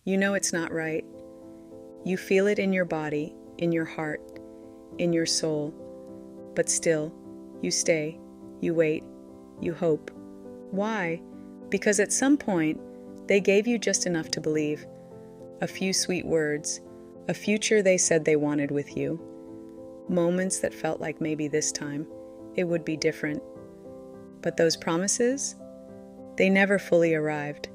You know it's not right. You feel it in your body, in your heart, in your soul. But still, you stay, you wait, you hope. Why? Because at some point, they gave you just enough to believe. A few sweet words, a future they said they wanted with you. Moments that felt like maybe this time it would be different. But those promises, they never fully arrived.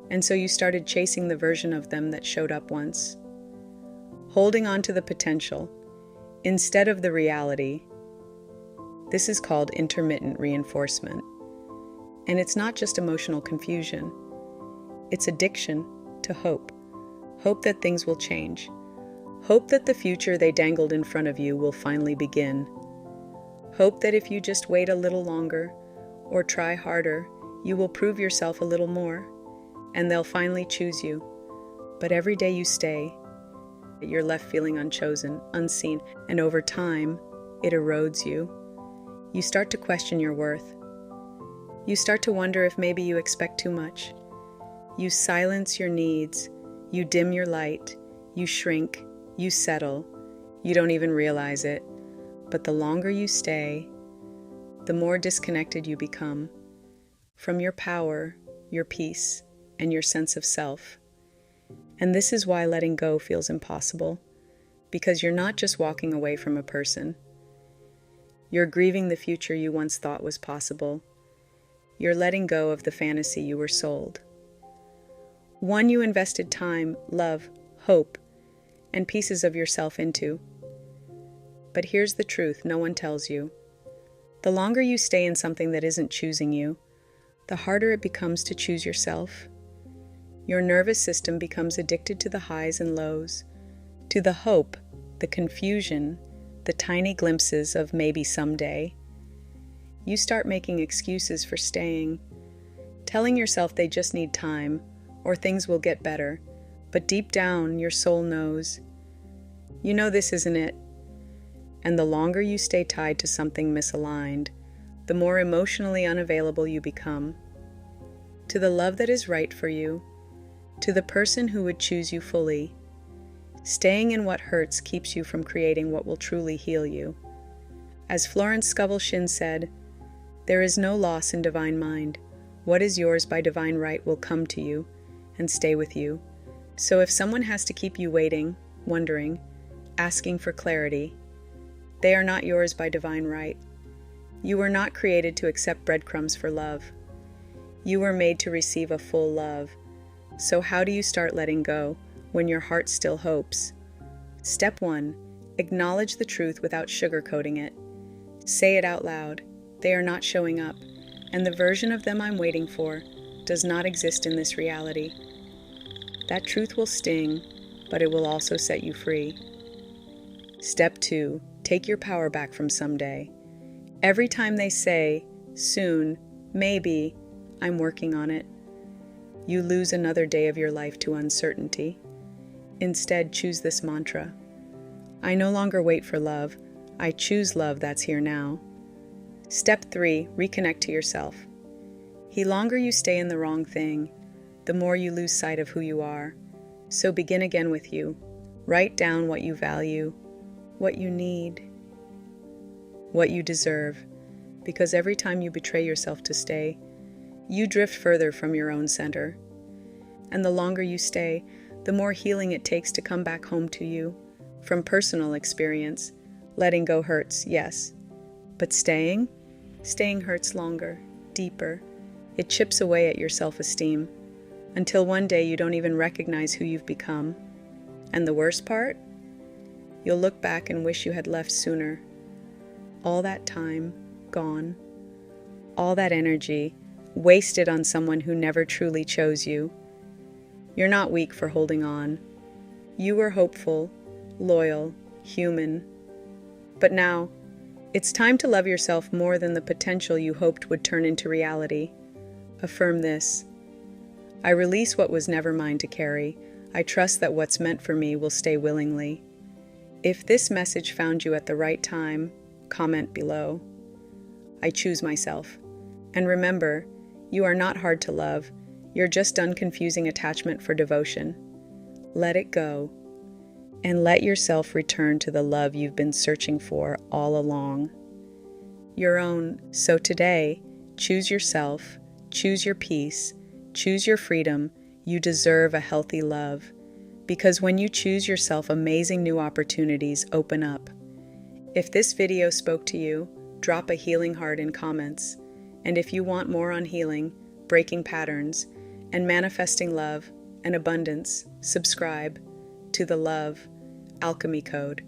And so you started chasing the version of them that showed up once, holding on to the potential instead of the reality. This is called intermittent reinforcement. And it's not just emotional confusion. It's addiction to hope. Hope that things will change. Hope that the future they dangled in front of you will finally begin. Hope that if you just wait a little longer or try harder, you will prove yourself a little more, and they'll finally choose you. But every day you stay, you're left feeling unchosen, unseen, and over time, it erodes you. You start to question your worth. You start to wonder if maybe you expect too much. You silence your needs. You dim your light. You shrink. You settle. You don't even realize it. But the longer you stay, the more disconnected you become from your power, your peace, and your sense of self. And this is why letting go feels impossible, because you're not just walking away from a person. You're grieving the future you once thought was possible. You're letting go of the fantasy you were sold. One you invested time, love, hope, and pieces of yourself into. But here's the truth no one tells you. The longer you stay in something that isn't choosing you, the harder it becomes to choose yourself. Your nervous system becomes addicted to the highs and lows, to the hope, the confusion, the tiny glimpses of maybe someday. You start making excuses for staying, telling yourself they just need time or things will get better, but deep down your soul knows. You know this isn't it. And the longer you stay tied to something misaligned, the more emotionally unavailable you become. To the love that is right for you, to the person who would choose you fully. Staying in what hurts keeps you from creating what will truly heal you. As Florence Scovel Shinn said, "There is no loss in divine mind. What is yours by divine right will come to you and stay with you." So if someone has to keep you waiting, wondering, asking for clarity, they are not yours by divine right. You were not created to accept breadcrumbs for love. You were made to receive a full love. So how do you start letting go when your heart still hopes? Step 1. Acknowledge the truth without sugarcoating it. Say it out loud. They are not showing up, and the version of them I'm waiting for does not exist in this reality. That truth will sting, but it will also set you free. Step 2. Take your power back from someday. Every time they say, soon, maybe, I'm working on it, you lose another day of your life to uncertainty. Instead, choose this mantra. I no longer wait for love. I choose love that's here now. Step 3. Reconnect to yourself. The longer you stay in the wrong thing, the more you lose sight of who you are. So begin again with you. Write down what you value, what you need, what you deserve, because every time you betray yourself to stay, you drift further from your own center. And the longer you stay, the more healing it takes to come back home to you. From personal experience, letting go hurts, yes. But staying hurts longer, deeper. It chips away at your self-esteem, until one day you don't even recognize who you've become. And the worst part? You'll look back and wish you had left sooner. All that time, gone. All that energy, wasted on someone who never truly chose you. You're not weak for holding on. You were hopeful, loyal, human. But now, it's time to love yourself more than the potential you hoped would turn into reality. Affirm this. I release what was never mine to carry. I trust that what's meant for me will stay willingly. If this message found you at the right time, comment below. I choose myself. And remember, you are not hard to love. You're just done confusing attachment for devotion. Let it go, and let yourself return to the love you've been searching for all along. Your own. So today, choose yourself, choose your peace, choose your freedom. You deserve a healthy love. Because when you choose yourself, amazing new opportunities open up. If this video spoke to you, drop a healing heart in comments. And if you want more on healing, breaking patterns, and manifesting love and abundance, subscribe to the Love Alchemy Code.